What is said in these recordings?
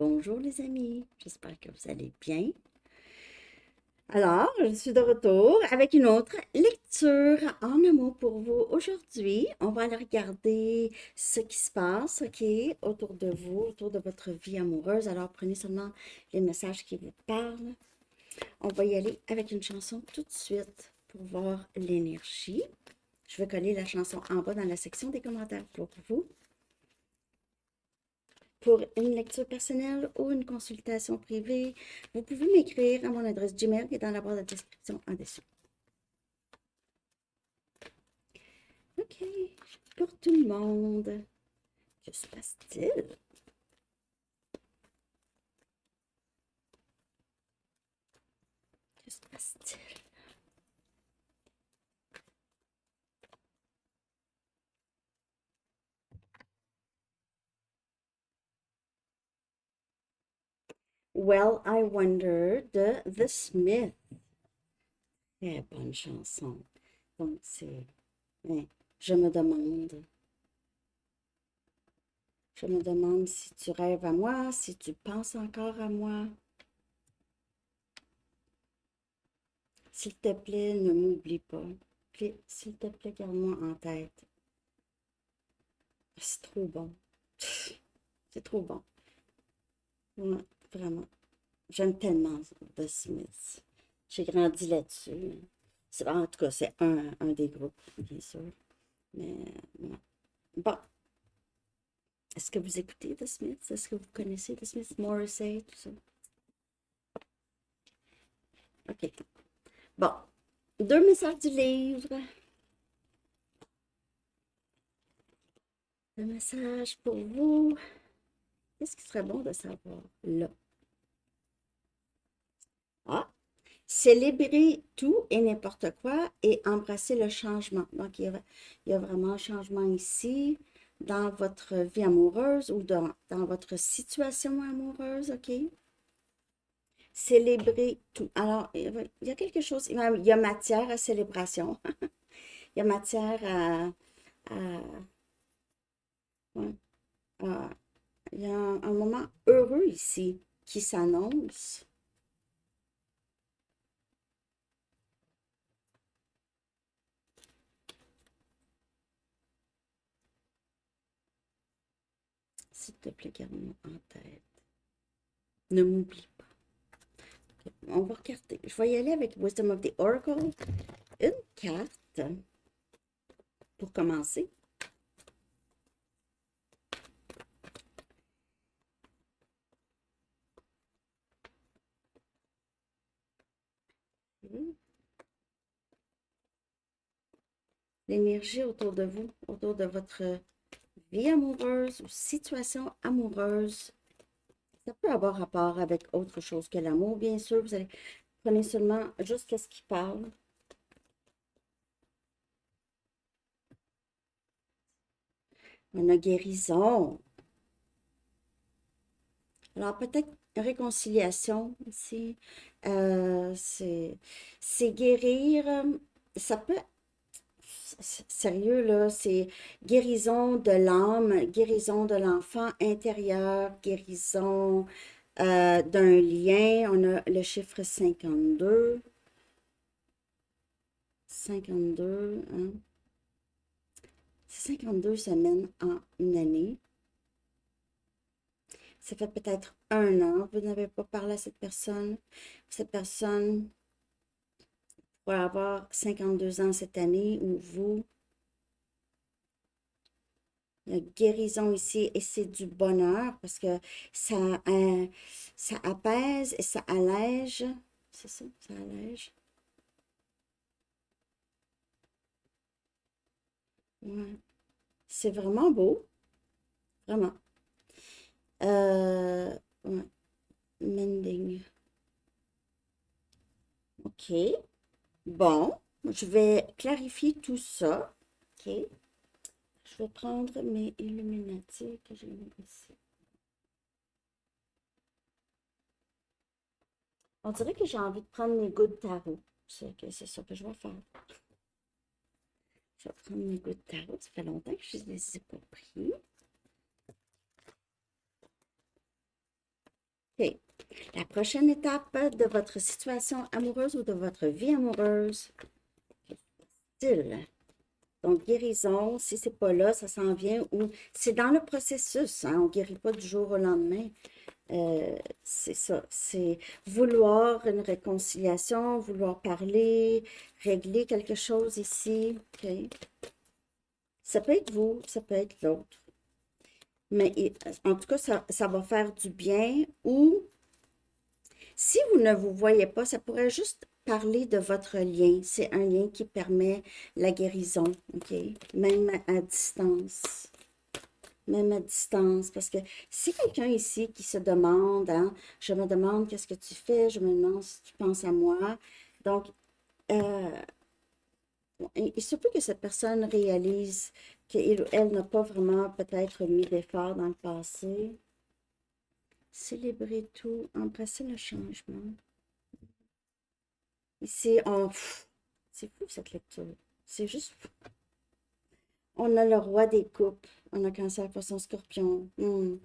Bonjour les amis, j'espère que vous allez bien. Alors, je suis de retour avec une autre lecture en amour pour vous. Aujourd'hui, on va aller regarder ce qui se passe, ok, autour de vous, autour de votre vie amoureuse. Alors, prenez seulement les messages qui vous parlent. On va y aller avec une chanson tout de suite pour voir l'énergie. Je vais coller la chanson en bas dans la section des commentaires pour vous. Pour une lecture personnelle ou une consultation privée, vous pouvez m'écrire à mon adresse Gmail qui est dans la barre de description en dessous. OK. Pour tout le monde, que se passe-t-il? Que se passe-t-il? Well, I Wonder de The Smith. Très bonne chanson. Donc, c'est... ouais, je me demande. Je me demande si tu rêves à moi, si tu penses encore à moi. S'il te plaît, ne m'oublie pas. S'il te plaît, garde-moi en tête. C'est trop bon. C'est trop bon. Ouais, vraiment. J'aime tellement The Smiths. J'ai grandi là-dessus. En tout cas, c'est un des groupes, bien sûr. Mais ouais. Bon, est-ce que vous écoutez The Smiths? Est-ce que vous connaissez The Smiths? Morrissey, tout ça? OK. Bon, deux messages du livre. Un message pour vous. Qu'est-ce qui serait bon de savoir là? Ah, célébrer tout et n'importe quoi et embrasser le changement. Donc, il y a vraiment un changement ici dans votre vie amoureuse ou dans votre situation amoureuse, OK? Célébrer tout. Alors, il y a quelque chose, il y a matière à célébration. Il y a matière ouais, à- il y a un moment heureux ici qui s'annonce. S'il te plaît, garde-moi en tête. Ne m'oublie pas. On va regarder. Je vais y aller avec Wisdom of the Oracle. Une carte pour commencer. L'énergie autour de vous, autour de votre vie amoureuse ou situation amoureuse. Ça peut avoir rapport avec autre chose que l'amour, bien sûr. Vous allez prenez seulement juste ce qui parle. On a guérison. Alors, peut-être réconciliation aussi. C'est guérir. Ça peut, sérieux, là, c'est guérison de l'âme, guérison de l'enfant intérieur, guérison d'un lien. On a le chiffre 52. 52, hein? 52 semaines en une année. Ça fait peut-être un an, vous n'avez pas parlé à cette personne. Cette personne pourrait avoir 52 ans cette année ou vous. Il y a guérison ici et c'est du bonheur parce que ça apaise et ça allège. C'est ça, ça allège. Ouais. C'est vraiment beau, vraiment. Ouais. Mending. OK. Bon, je vais clarifier tout ça. OK. Je vais prendre mes Illuminati que j'ai mis ici. On dirait que j'ai envie de prendre mes gouttes de tarot. C'est ça que je vais faire. Je vais prendre mes gouttes de tarot. Ça fait longtemps que je ne les ai pas pris. OK. La prochaine étape de votre situation amoureuse ou de votre vie amoureuse, style. Donc, guérison, si c'est pas là, ça s'en vient ou c'est dans le processus, hein, on guérit pas du jour au lendemain. C'est ça, c'est vouloir une réconciliation, vouloir parler, régler quelque chose ici. OK. Ça peut être vous, ça peut être l'autre. Mais en tout cas, ça va faire du bien. Ou si vous ne vous voyez pas, ça pourrait juste parler de votre lien. C'est un lien qui permet la guérison, OK? Même à distance. Même à distance. Parce que si quelqu'un ici qui se demande, hein, je me demande qu'est-ce que tu fais, je me demande si tu penses à moi. Donc, euh, il se peut que cette personne réalise qu'il ou elle n'a pas vraiment peut-être mis d'effort dans le passé. Célébrer tout, embrasser le changement. Ici, c'est fou cette lecture. C'est juste fou. On a le roi des coupes. On a Cancer, Poisson, Scorpion. Il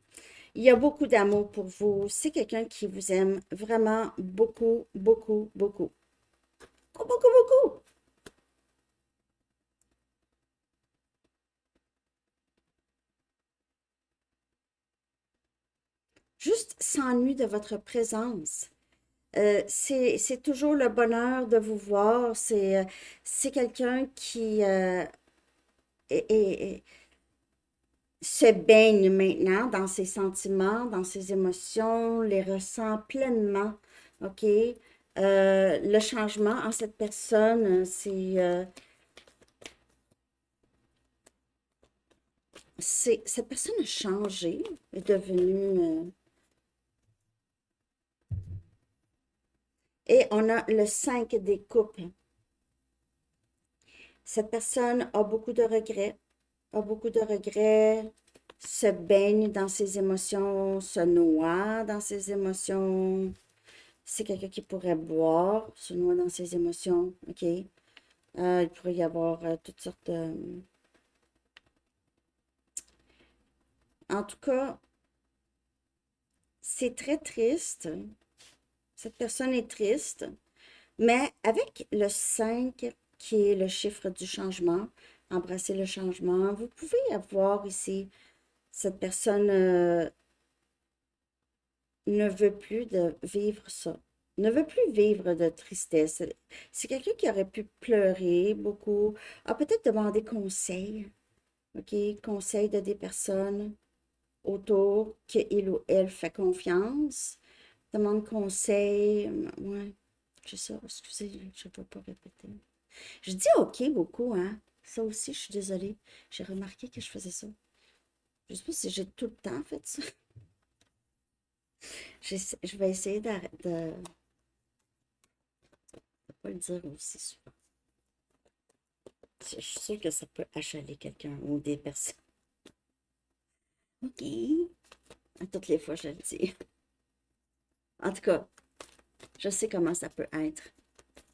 y a beaucoup d'amour pour vous. C'est quelqu'un qui vous aime vraiment beaucoup, beaucoup, beaucoup. Beaucoup, beaucoup, beaucoup. Juste s'ennuie de votre présence. C'est toujours le bonheur de vous voir. C'est quelqu'un qui est, se baigne maintenant dans ses sentiments, dans ses émotions, les ressent pleinement. OK? Le changement en cette personne, cette personne a changé, est devenue. Et on a le 5 des coupes. Cette personne a beaucoup de regrets, se baigne dans ses émotions, se noie dans ses émotions. C'est quelqu'un qui pourrait boire, se noie dans ses émotions, OK? Il pourrait y avoir toutes sortes de... En tout cas, c'est très triste. Cette personne est triste, mais avec le 5 qui est le chiffre du changement, embrasser le changement, vous pouvez avoir ici, cette personne ne veut plus de vivre ça, ne veut plus vivre de tristesse. C'est quelqu'un qui aurait pu pleurer beaucoup, a peut-être demandé conseil, OK? Conseil de des personnes autour qu'il ou elle fait confiance, demande conseil, ouais, c'est ça, excusez, je ne peux pas répéter. Je dis OK beaucoup, hein? Ça aussi, je suis désolée. J'ai remarqué que je faisais ça. Je sais pas si j'ai tout le temps fait ça. Je vais essayer de pas le dire aussi souvent. Je suis sûre que ça peut achaler quelqu'un ou des personnes. OK. À toutes les fois, je le dis. En tout cas, je sais comment ça peut être,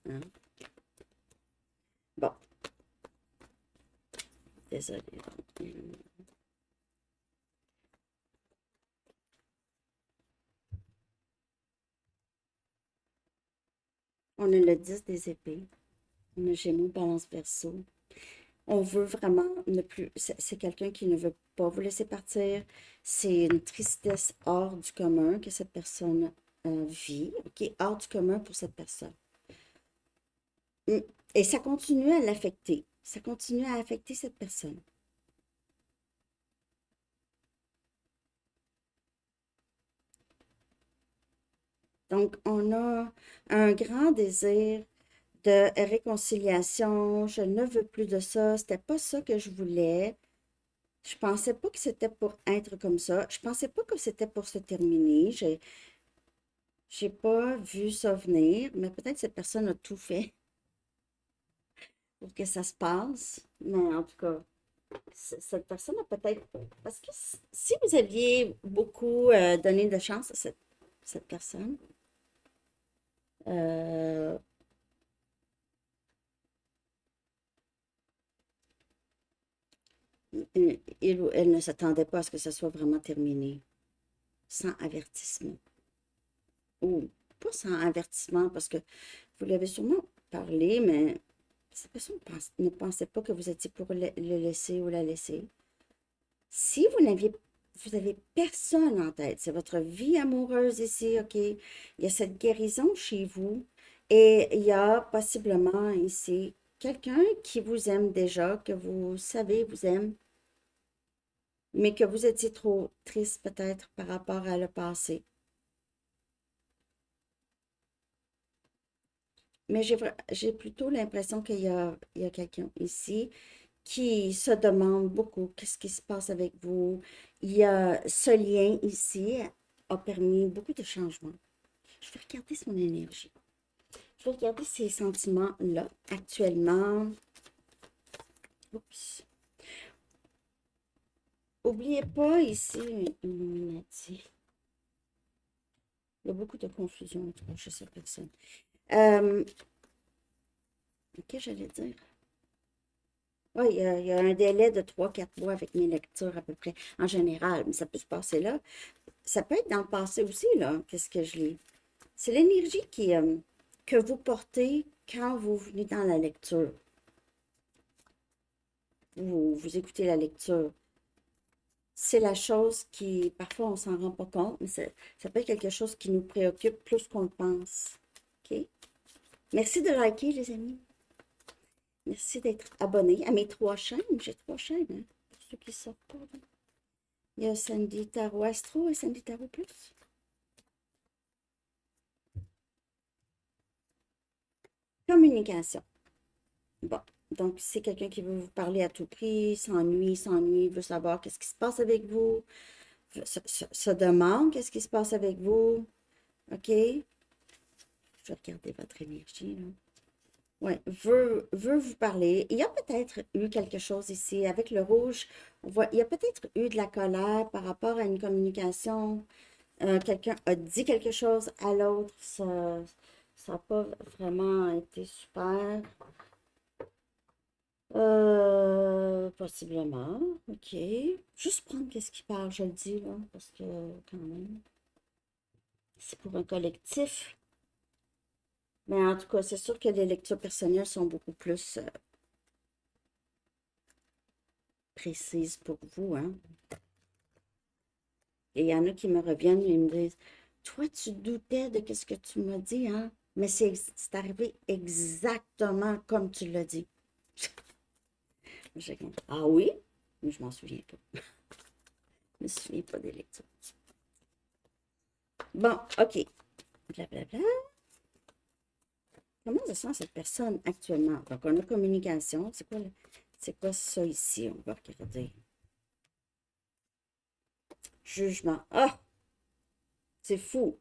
hein. Bon, désolée. On a le 10 des épées. On a Gémeaux, Balance, Verseau. On veut vraiment ne plus. C'est quelqu'un qui ne veut pas vous laisser partir. C'est une tristesse hors du commun que cette personne vit, qui est hors du commun pour cette personne. Mm. Et ça continue à l'affecter. Ça continue à affecter cette personne. Donc, on a un grand désir de réconciliation. Je ne veux plus de ça. C'était pas ça que je voulais. Je pensais pas que c'était pour être comme ça. Je pensais pas que c'était pour se terminer. J'ai pas vu ça venir, mais peut-être cette personne a tout fait pour que ça se passe. Mais en tout cas, cette personne a peut-être... Parce que si vous aviez beaucoup donné de chance à cette personne, euh, il ou elle ne s'attendait pas à ce que ça soit vraiment terminé, sans avertissement. ou pas sans avertissement, parce que vous l'avez sûrement parlé, mais cette personne ne pensait pas que vous étiez pour le laisser ou la laisser. Si vous avez personne en tête, c'est votre vie amoureuse ici, OK? Il y a cette guérison chez vous et il y a possiblement ici quelqu'un qui vous aime déjà, que vous savez vous aime, mais que vous étiez trop triste peut-être par rapport à le passé. Mais j'ai plutôt l'impression il y a quelqu'un ici qui se demande beaucoup qu'est-ce qui se passe avec vous. Il y a ce lien ici a permis beaucoup de changements. Je vais regarder son énergie. Je vais regarder ses sentiments-là actuellement. Oups. Oubliez pas ici, Illuminati. Il y a beaucoup de confusion entre chez cette personne. Euh, qu'est-ce que j'allais dire? Oui, il y a un délai de 3 4 mois avec mes lectures à peu près, en général, mais ça peut se passer là. Ça peut être dans le passé aussi, là, qu'est-ce que je lis. C'est l'énergie que vous portez quand vous venez dans la lecture. Vous écoutez la lecture. C'est la chose qui, parfois, on s'en rend pas compte, mais ça peut être quelque chose qui nous préoccupe plus qu'on le pense. OK? Merci de liker, les amis. Merci d'être abonné à mes 3 chaînes. J'ai 3 chaînes, hein, pour ceux qui ne savent pas. Là. Il y a Sandy Tarot Astro et Sandy Tarot Plus. Communication. Bon, donc c'est quelqu'un qui veut vous parler à tout prix, s'ennuie, veut savoir qu'est-ce qui se passe avec vous, se demande qu'est-ce qui se passe avec vous. OK? Je vais regarder votre énergie, là. Oui, veut vous parler. Il y a peut-être eu quelque chose ici. Avec le rouge, il y a peut-être eu de la colère par rapport à une communication. Quelqu'un a dit quelque chose à l'autre. Ça n'a pas vraiment été super. Possiblement. OK. Juste prendre qu'est-ce qu'il parle, je le dis, là, parce que quand même, c'est pour un collectif. Mais en tout cas, c'est sûr que les lectures personnelles sont beaucoup plus précises pour vous, hein. Et il y en a qui me reviennent et me disent, toi, tu doutais de ce que tu m'as dit, hein? Mais c'est arrivé exactement comme tu l'as dit. J'ai comme, ah oui? Mais je m'en souviens pas. Je me souviens pas des lectures. Bon, OK. Blablabla. Comment se sent cette personne actuellement? Donc, on a communication. C'est quoi ça ici? On va regarder. Jugement. Ah! C'est fou.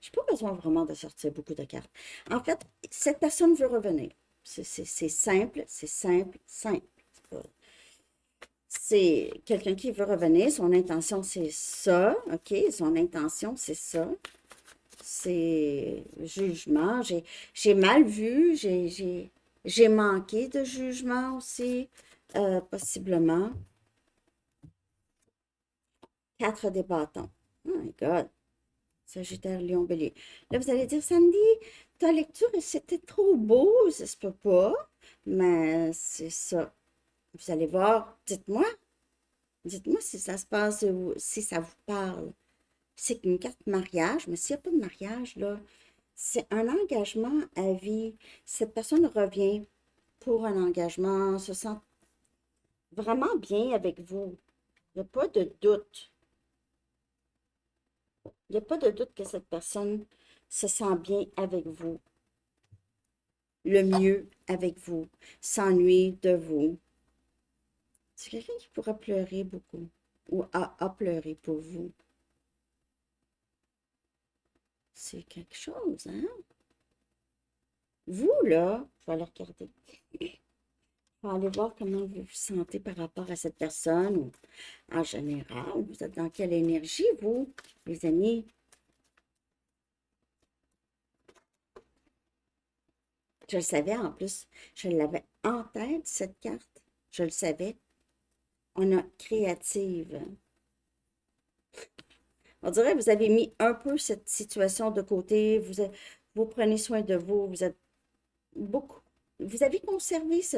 Je n'ai pas besoin vraiment de sortir beaucoup de cartes. En fait, cette personne veut revenir. C'est simple, c'est simple, simple. C'est quelqu'un qui veut revenir. Son intention, c'est ça. OK? Son intention, c'est ça. C'est jugement. J'ai mal vu. J'ai manqué de jugement aussi. Possiblement. 4 des bâtons. Oh my God. Sagittaire, Lion, Bélier. Là, vous allez dire, Sandy, ta lecture, c'était trop beau, ça se peut pas. Mais c'est ça. Vous allez voir, dites-moi si ça se passe ou si ça vous parle. C'est une carte mariage, mais s'il n'y a pas de mariage, là, c'est un engagement à vie. Cette personne revient pour un engagement, se sent vraiment bien avec vous. Il n'y a pas de doute. Il n'y a pas de doute que cette personne se sent bien avec vous, le mieux avec vous, s'ennuie de vous. C'est quelqu'un qui pourra pleurer beaucoup ou a pleuré pour vous. C'est quelque chose, hein? Vous, là, je vais aller regarder. Je vais aller voir comment vous vous sentez par rapport à cette personne ou en général. Vous êtes dans quelle énergie, vous, les amis? Je le savais en plus. Je l'avais en tête, cette carte. Je le savais. On a créative. On dirait que vous avez mis un peu cette situation de côté, vous prenez soin de vous, vous êtes beaucoup, vous avez conservé ce,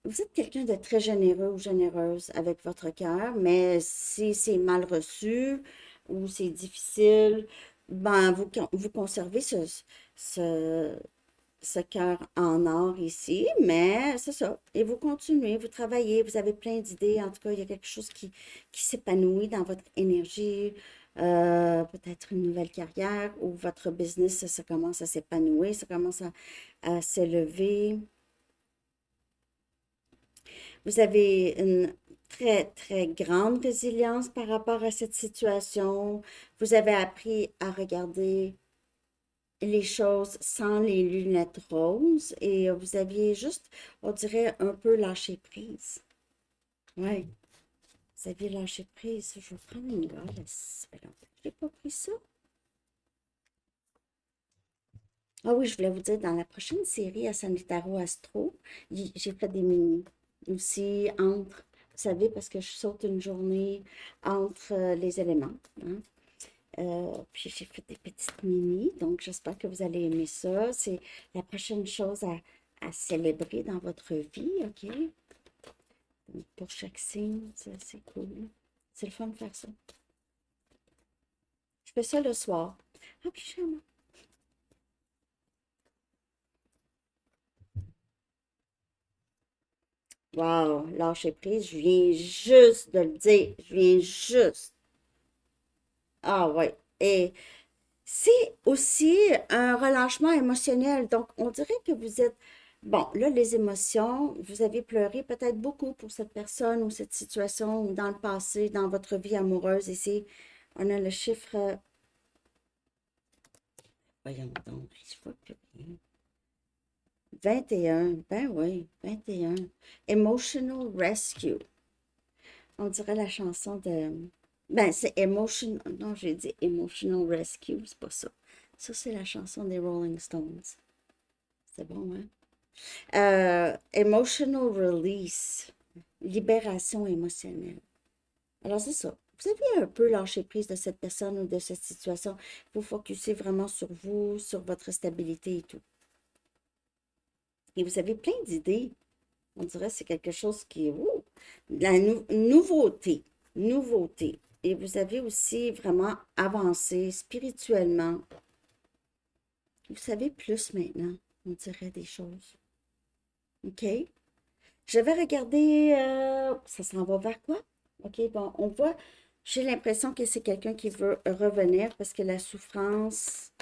vous êtes quelqu'un de très généreux ou généreuse avec votre cœur, mais si c'est mal reçu ou c'est difficile, ben vous conservez ce, ce cœur en or ici, mais c'est ça. Et vous continuez, vous travaillez, vous avez plein d'idées. En tout cas, il y a quelque chose qui s'épanouit dans votre énergie, peut-être une nouvelle carrière ou votre business, ça commence à s'épanouir, ça commence à s'élever. Vous avez une très, très grande résilience par rapport à cette situation. Vous avez appris à regarder les choses sans les lunettes roses et vous aviez juste, on dirait, un peu lâché prise. Oui, vous aviez lâché prise. Je vais prendre une gomme. Ça fait longtemps que je n'ai pas pris ça. Ah oui, je voulais vous dire, dans la prochaine série à Sanitaro Astro, j'ai fait des mini aussi entre, vous savez, parce que je saute une journée entre les éléments, hein. Puis j'ai fait des petites mini, donc j'espère que vous allez aimer ça. C'est la prochaine chose à célébrer dans votre vie, OK? Donc, pour chaque signe, ça, c'est cool. C'est le fun de faire ça. Je fais ça le soir. Ah, pyjama. Wow, lâcher prise, je viens juste de le dire. Je viens juste. Ah ouais. Et c'est aussi un relâchement émotionnel. Donc, on dirait que vous êtes... Bon, là, les émotions, vous avez pleuré peut-être beaucoup pour cette personne ou cette situation ou dans le passé, dans votre vie amoureuse. Ici, on a le chiffre... voyons donc, je vois plus rien. 21, ben oui, 21. Emotional Rescue. On dirait la chanson de... Ben, c'est Emotion... Non, j'ai dit Emotional Rescue, c'est pas ça. Ça, c'est la chanson des Rolling Stones. C'est bon, hein? Emotional Release. Libération émotionnelle. Alors, c'est ça. Vous avez un peu lâché prise de cette personne ou de cette situation. Vous focussez vraiment sur vous, sur votre stabilité et tout. Et vous avez plein d'idées. On dirait que c'est quelque chose qui est la nouveauté, nouveauté. Et vous avez aussi vraiment avancé spirituellement. Vous savez plus maintenant, on dirait des choses. OK? Je vais regarder, ça s'en va vers quoi? OK, bon, on voit, j'ai l'impression que c'est quelqu'un qui veut revenir parce que la souffrance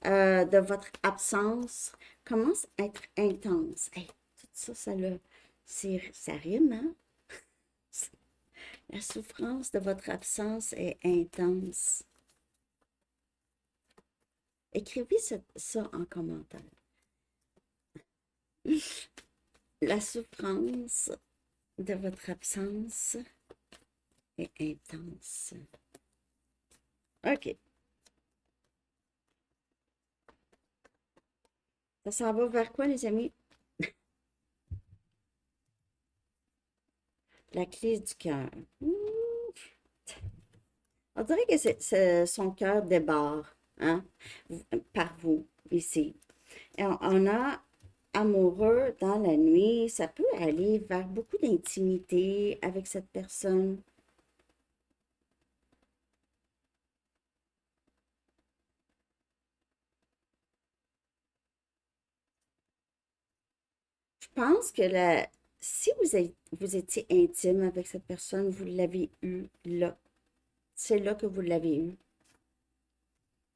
de votre absence commence à être intense. Hey, tout ça, ça rime, hein? La souffrance de votre absence est intense. Écrivez ça en commentaire. La souffrance de votre absence est intense. OK. Ça s'en va vers quoi, les amis? La clé du cœur. On dirait que son cœur déborde, hein, par vous, ici. Et on a amoureux dans la nuit, ça peut aller vers beaucoup d'intimité avec cette personne. Je pense que si vous étiez intime avec cette personne, vous l'avez eu là. C'est là que vous l'avez eu.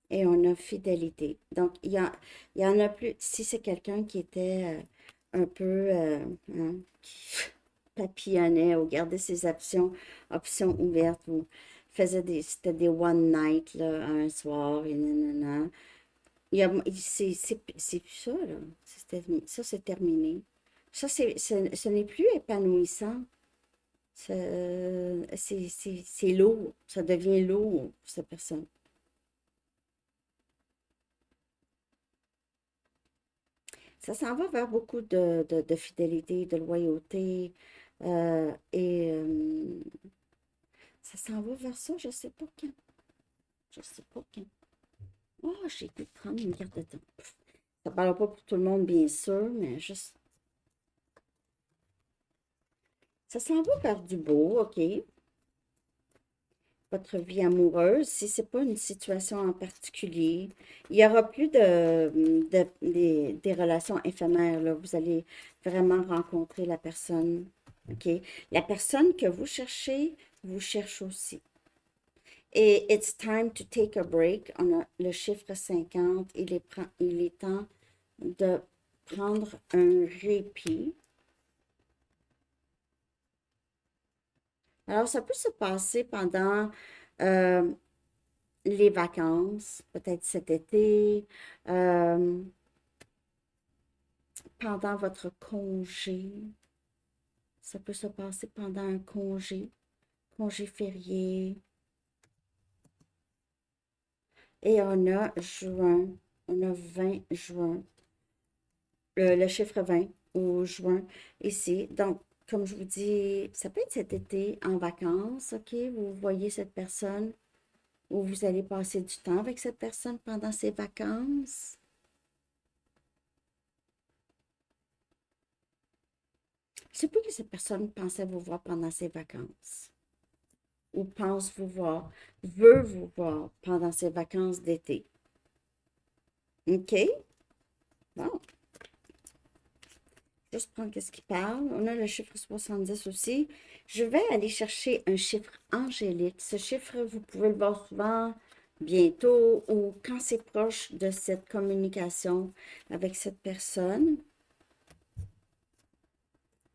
Et on a fidélité. Donc, il y en a plus. Si c'est quelqu'un qui était un peu hein, qui papillonnait ou gardait ses options ouvertes ou c'était des one night là, un soir et nanana. C'est plus ça, là. Ça, c'est terminé. Ça, ce n'est plus épanouissant. C'est lourd. Ça devient lourd pour cette personne. Ça s'en va vers beaucoup de fidélité, de loyauté. Et ça s'en va vers ça, je ne sais pas quand. Je sais pas quand. Oh, j'ai été prendre une carte de temps. Ça ne parle pas pour tout le monde, bien sûr, mais juste. Ça s'en va vers du beau, OK? Votre vie amoureuse, si ce n'est pas une situation en particulier, il n'y aura plus des relations éphémères, là. Vous allez vraiment rencontrer la personne, OK? La personne que vous cherchez, vous cherche aussi. Et it's time to take a break. On a le chiffre 50. Il est temps de prendre un répit. Alors, ça peut se passer pendant euh, les vacances, peut-être cet été, euh, pendant votre congé. Ça peut se passer pendant un congé férié. Et on a juin, on a 20 juin, le chiffre 20 ou juin ici. Donc, comme je vous dis, ça peut être cet été en vacances, OK? Vous voyez cette personne ou vous allez passer du temps avec cette personne pendant ses vacances. C'est pas que cette personne pensait vous voir pendant ses vacances ou pense vous voir, veut vous voir pendant ses vacances d'été. OK? Bon, juste prendre qu'est-ce qui parle. On a le chiffre 70 aussi. Je vais aller chercher un chiffre angélique. Ce chiffre, vous pouvez le voir souvent bientôt ou quand c'est proche de cette communication avec cette personne.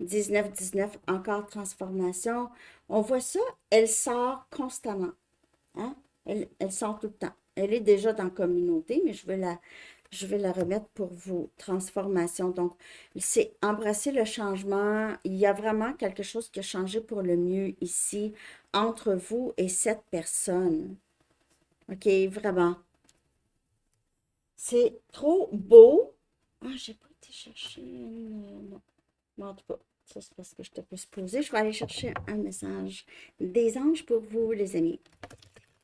19-19, encore transformation. On voit ça, elle sort constamment. Hein? Elle sort tout le temps. Elle est déjà dans la communauté, mais je vais la remettre pour vous. Transformation. Donc, c'est embrasser le changement. Il y a vraiment quelque chose qui a changé pour le mieux ici entre vous et cette personne. OK, vraiment. C'est trop beau. Ah, j'ai pas été chercher non. Bon, en tout cas, ça c'est parce que je t'ai pas supposé. Je vais aller chercher un message des anges pour vous, les amis.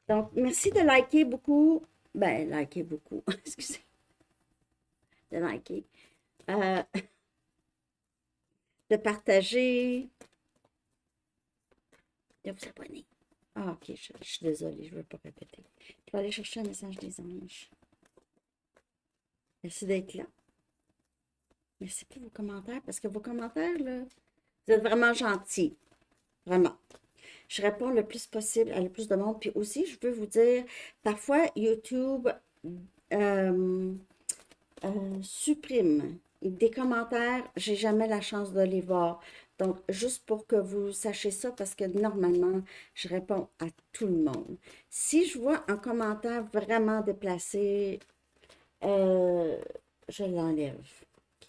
Donc, merci de liker beaucoup. Ben, liker beaucoup. Excusez, de liker. Euh, de partager, de vous abonner. Ah, ok, je suis désolée, je ne veux pas répéter. Je vais aller chercher un message des anges. Merci d'être là. Merci pour vos commentaires, parce que vos commentaires, là, vous êtes vraiment gentils. Vraiment. Je réponds le plus possible à le plus de monde. Puis aussi, je veux vous dire, parfois, YouTube euh, supprime des commentaires. J'ai jamais la chance de les voir. Donc, juste pour que vous sachiez ça, parce que normalement, je réponds à tout le monde. Si je vois un commentaire vraiment déplacé, euh, je l'enlève.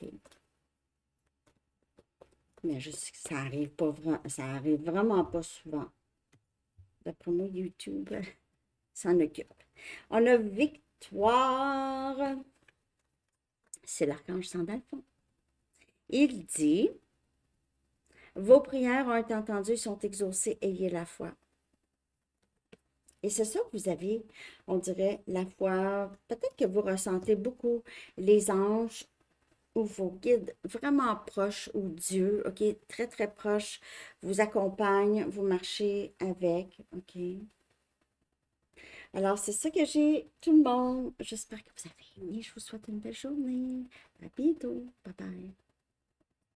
OK. Mais je sais que ça arrive pas vraiment, ça arrive vraiment pas souvent. D'après moi, YouTube s'en occupe. On a Victoire. C'est l'archange Sandalphon. Il dit, vos prières ont été entendues, sont exaucées, ayez la foi. Et c'est ça que vous avez, on dirait, la foi. Peut-être que vous ressentez beaucoup les anges ou vos guides vraiment proches ou Dieu, OK, très, très proches, vous accompagnent, vous marchez avec, OK. Alors, c'est ça que j'ai, tout le monde. J'espère que vous avez aimé. Je vous souhaite une belle journée. À bientôt. Bye bye.